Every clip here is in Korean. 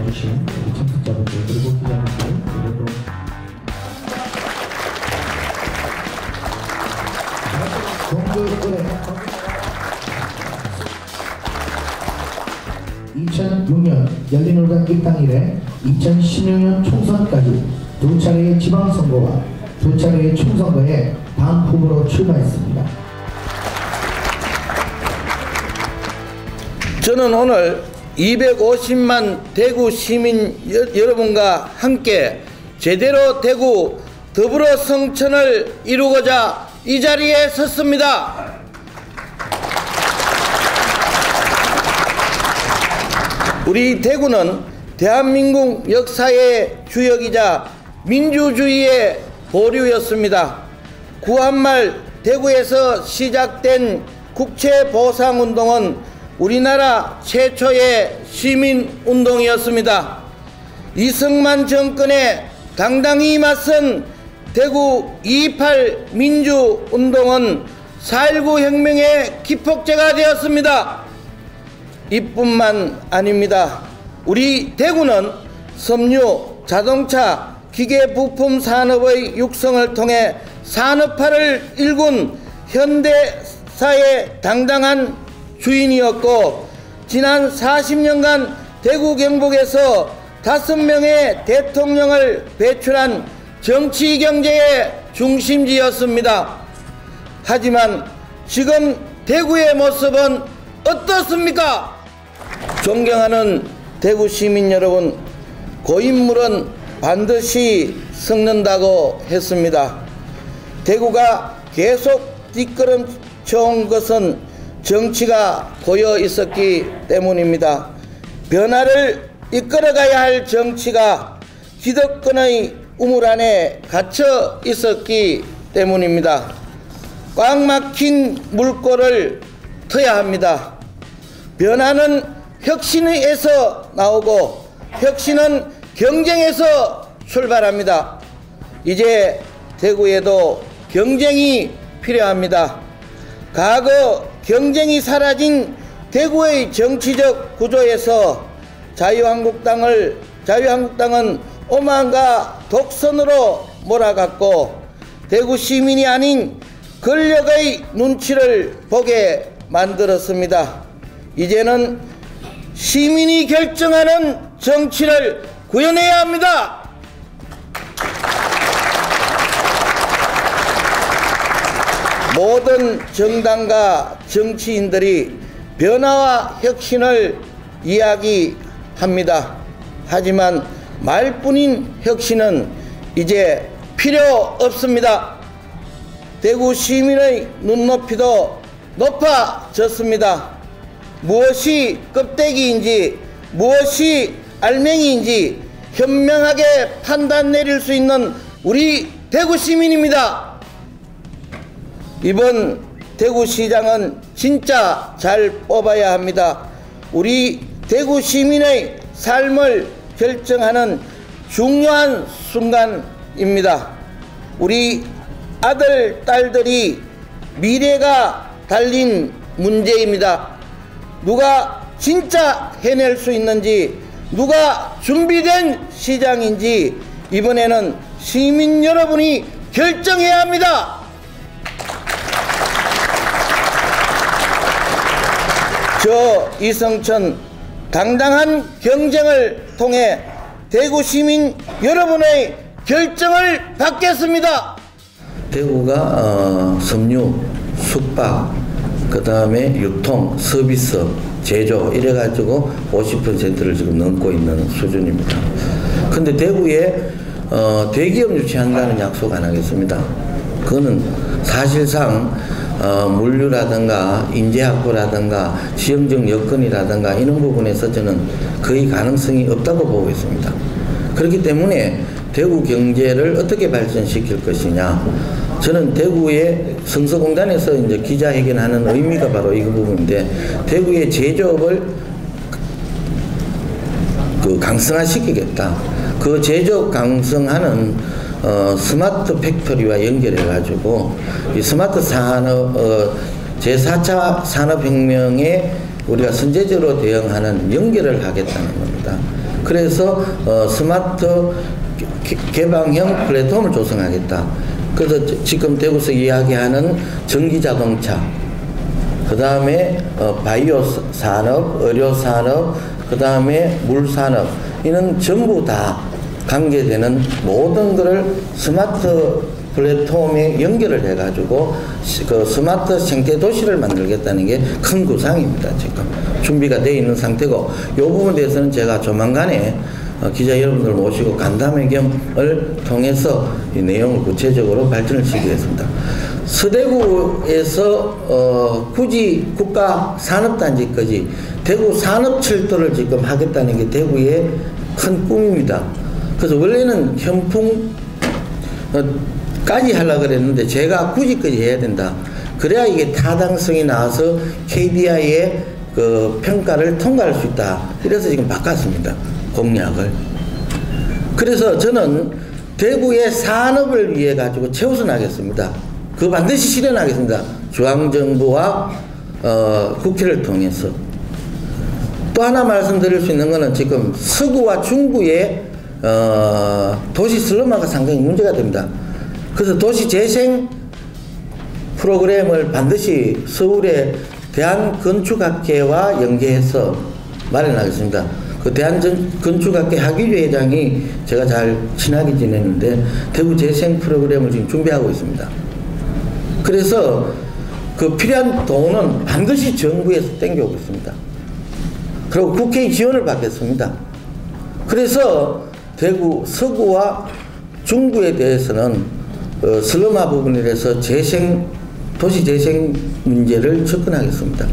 나와주신 우리 참석자분들 그리고 기자분들 그리고 동굴의 2006년 열린우리당 입당 이래 2016년 총선까지 두 차례의 지방선거와 두 차례의 총선거에 당 후보로 출마했습니다. 저는 오늘 250만 대구 시민 여러분과 함께 제대로 대구 더불어 성천을 이루고자 이 자리에 섰습니다. 우리 대구는 대한민국 역사의 주역이자 민주주의의 보류였습니다. 구한말 대구에서 시작된 국채보상운동은 우리나라 최초의 시민운동이었습니다. 이승만 정권에 당당히 맞선 대구 2.28 민주운동은 4.19 혁명의 기폭제가 되었습니다. 이뿐만 아닙니다. 우리 대구는 섬유, 자동차, 기계부품 산업의 육성을 통해 산업화를 일군 현대사의 당당한 주인이었고, 지난 40년간 대구 경북에서 5명의 대통령을 배출한 정치 경제의 중심지였습니다. 하지만 지금 대구의 모습은 어떻습니까? 존경하는 대구 시민 여러분, 고인물은 반드시 썩는다고 했습니다. 대구가 계속 뒷걸음쳐온 것은 정치가 고여 있었기 때문입니다. 변화를 이끌어가야 할 정치가 기득권의 우물 안에 갇혀 있었기 때문입니다. 꽉 막힌 물꼬를 터야 합니다. 변화는 혁신에서 나오고 혁신은 경쟁에서 출발합니다. 이제 대구에도 경쟁이 필요합니다. 과거 경쟁이 사라진 대구의 정치적 구조에서 자유한국당은 오만과 독선으로 몰아갔고, 대구 시민이 아닌 권력의 눈치를 보게 만들었습니다. 이제는 시민이 결정하는 정치를 구현해야 합니다. 모든 정당과 정치인들이 변화와 혁신을 이야기합니다. 하지만 말뿐인 혁신은 이제 필요 없습니다. 대구 시민의 눈높이도 높아졌습니다. 무엇이 껍데기인지 무엇이 알맹이인지 현명하게 판단 내릴 수 있는 우리 대구 시민입니다. 이번 대구시장은 진짜 잘 뽑아야 합니다. 우리 대구 시민의 삶을 결정하는 중요한 순간입니다. 우리 아들, 딸들이 미래가 달린 문제입니다. 누가 진짜 해낼 수 있는지, 누가 준비된 시장인지 이번에는 시민 여러분이 결정해야 합니다. 저 이성천 당당한 경쟁을 통해 대구 시민 여러분의 결정을 받겠습니다. 대구가 섬유, 숙박, 그 다음에 유통, 서비스, 제조 이래가지고 50%를 지금 넘고 있는 수준입니다. 근데 대구에 대기업 유치한다는 약속 안 하겠습니다. 그거는 사실상 물류라든가 인재학부라든가 지형적 여건이라든가 이런 부분에서 저는 거의 가능성이 없다고 보고 있습니다. 그렇기 때문에 대구 경제를 어떻게 발전시킬 것이냐, 저는 대구의 성서공단에서 이제 기자회견하는 의미가 바로 이 부분인데, 대구의 제조업을 강성화시키겠다. 그 제조업 강성하는 스마트 팩토리와 연결해 가지고 이 스마트 산업 제4차 산업혁명에 우리가 선제적으로 대응하는 연결을 하겠다는 겁니다. 그래서 스마트 개방형 플랫폼을 조성하겠다. 그래서 지금 대구에서 이야기하는 전기자동차, 그 다음에 바이오 산업, 의료 산업, 그 다음에 물 산업, 이는 전부 다 관계되는 모든 것을 스마트 플랫폼에 연결을 해가지고 그 스마트 생태 도시를 만들겠다는 게 큰 구상입니다. 지금 준비가 되어 있는 상태고, 이 부분에 대해서는 제가 조만간에 기자 여러분들 모시고 간담회겸을 통해서 이 내용을 구체적으로 발전을 시키겠습니다. 서대구에서 굳이 국가 산업단지까지 대구 산업철도를 지금 하겠다는 게 대구의 큰 꿈입니다. 그래서 원래는 현풍까지 하려고 그랬는데 제가 굳이까지 해야 된다. 그래야 이게 타당성이 나와서 KDI의 그 평가를 통과할 수 있다. 이래서 지금 바꿨습니다. 공약을. 그래서 저는 대구의 산업을 위해 가지고 최우선하겠습니다. 그거 반드시 실현하겠습니다. 중앙정부와 국회를 통해서. 또 하나 말씀드릴 수 있는 것은 지금 서구와 중구의 도시 슬럼화가 상당히 문제가 됩니다. 그래서 도시재생 프로그램을 반드시 서울의 대한건축학회와 연계해서 마련하겠습니다. 그 대한건축학회 하기주 회장이 제가 잘 친하게 지냈는데 대구 재생 프로그램을 지금 준비하고 있습니다. 그래서 그 필요한 돈은 반드시 정부에서 땡겨오겠습니다. 그리고 국회의 지원을 받겠습니다. 그래서 대구 서구와 중구에 대해서는 슬럼화 부분이라서 도시 재생 문제를 접근하겠습니다.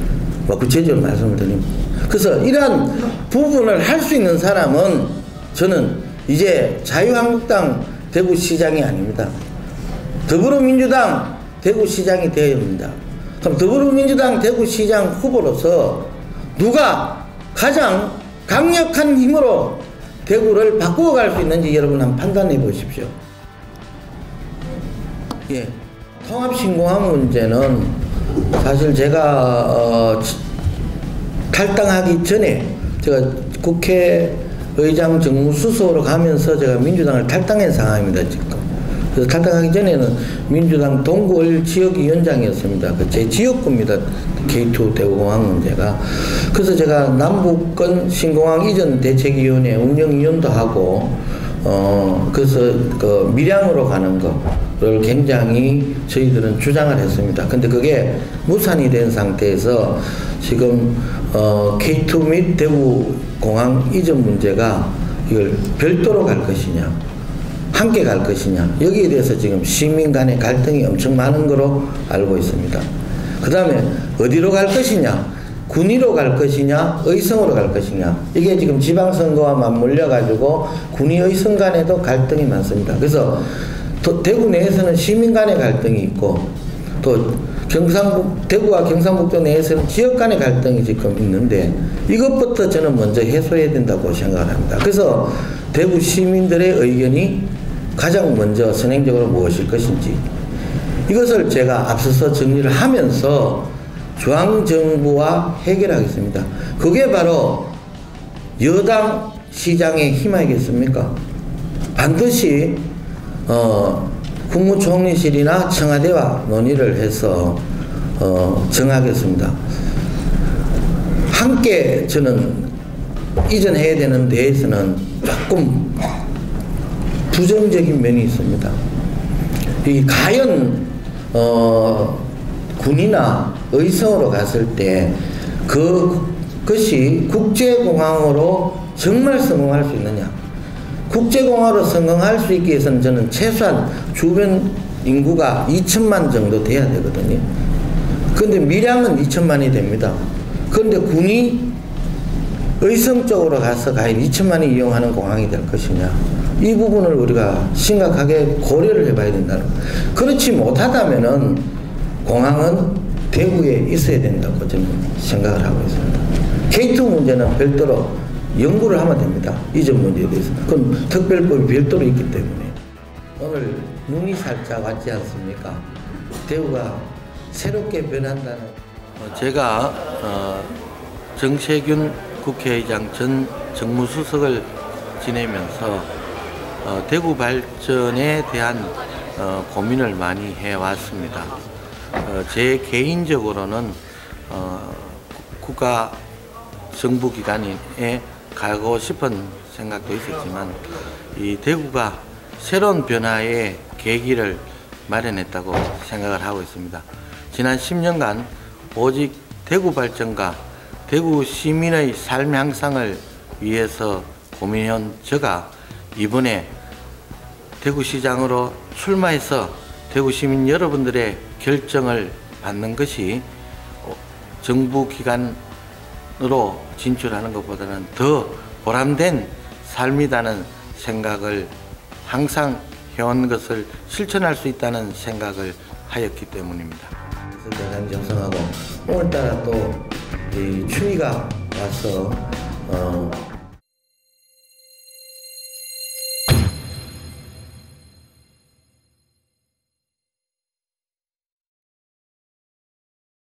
구체적으로 말씀을 드립니다. 그래서 이러한 부분을 할 수 있는 사람은 저는 이제 자유한국당 대구시장이 아닙니다. 더불어민주당 대구시장이 되어야 합니다. 그럼 더불어민주당 대구시장 후보로서 누가 가장 강력한 힘으로 대구를 바꾸어 갈 수 있는지 여러분 한번 판단해 보십시오. 예, 통합신공항 문제는 사실 제가 탈당하기 전에 제가 국회의장 정무수석으로 가면서 제가 민주당을 탈당한 상황입니다. 지금. 그래서 탈당하기 전에는 민주당 동구을 지역위원장이었습니다. 제 지역구입니다. K2 대구공항 문제가. 그래서 제가 남북권 신공항 이전 대책위원회 운영위원도 하고 그래서 그 밀양으로 가는 거를 굉장히 저희들은 주장을 했습니다. 근데 그게 무산이 된 상태에서 지금 K2 및 대구공항 이전 문제가 이걸 별도로 갈 것이냐 함께 갈 것이냐, 여기에 대해서 지금 시민 간의 갈등이 엄청 많은 거로 알고 있습니다. 그 다음에 어디로 갈 것이냐, 군위로 갈 것이냐, 의성으로 갈 것이냐, 이게 지금 지방선거와 맞물려 가지고 군위 의성 간에도 갈등이 많습니다. 그래서 대구 내에서는 시민 간의 갈등이 있고, 또 대구와 경상북도 내에서는 지역 간의 갈등이 지금 있는데, 이것부터 저는 먼저 해소해야 된다고 생각을 합니다. 그래서 대구 시민들의 의견이 가장 먼저 선행적으로 무엇일 것인지, 이것을 제가 앞서서 정리를 하면서 중앙정부와 해결하겠습니다. 그게 바로 여당 시장의 힘 아니겠습니까? 반드시 국무총리실이나 청와대와 논의를 해서 정하겠습니다. 함께 저는 이전해야 되는 데에서는 조금 부정적인 면이 있습니다. 이 과연 군이나 의성으로 갔을 때 그것이 국제공항으로 정말 성공할 수 있느냐. 국제공항으로 성공할 수 있기 위해서는 저는 최소한 주변 인구가 2천만 정도 돼야 되거든요. 그런데 밀양은 2천만이 됩니다. 그런데 군이 의성 쪽으로 가서 과연 2천만이 이용하는 공항이 될 것이냐, 이 부분을 우리가 심각하게 고려를 해봐야 된다는 거예요. 그렇지 못하다면은 공항은 대구에 있어야 된다고 저는 생각을 하고 있습니다. K2 문제는 별도로 연구를 하면 됩니다. 이전 문제에 대해서. 그건 특별법이 별도로 있기 때문에. 오늘 눈이 살짝 왔지 않습니까? 대구가 새롭게 변한다는. 제가 정세균 국회의장 전 정무수석을 지내면서 대구 발전에 대한 고민을 많이 해왔습니다. 제 개인적으로는 국가 정부기관에 가고 싶은 생각도 있었지만 이 대구가 새로운 변화의 계기를 마련했다고 생각을 하고 있습니다. 지난 10년간 오직 대구 발전과 대구 시민의 삶 향상을 위해서 고민해온 제가 이번에 대구시장으로 출마해서 대구 시민 여러분들의 결정을 받는 것이 정부기관으로 진출하는 것보다는 더 보람된 삶이라는 생각을 항상 해온 것을 실천할 수 있다는 생각을 하였기 때문입니다. 그래서 대단히 정성하고 오늘따라 또 이 추위가 와서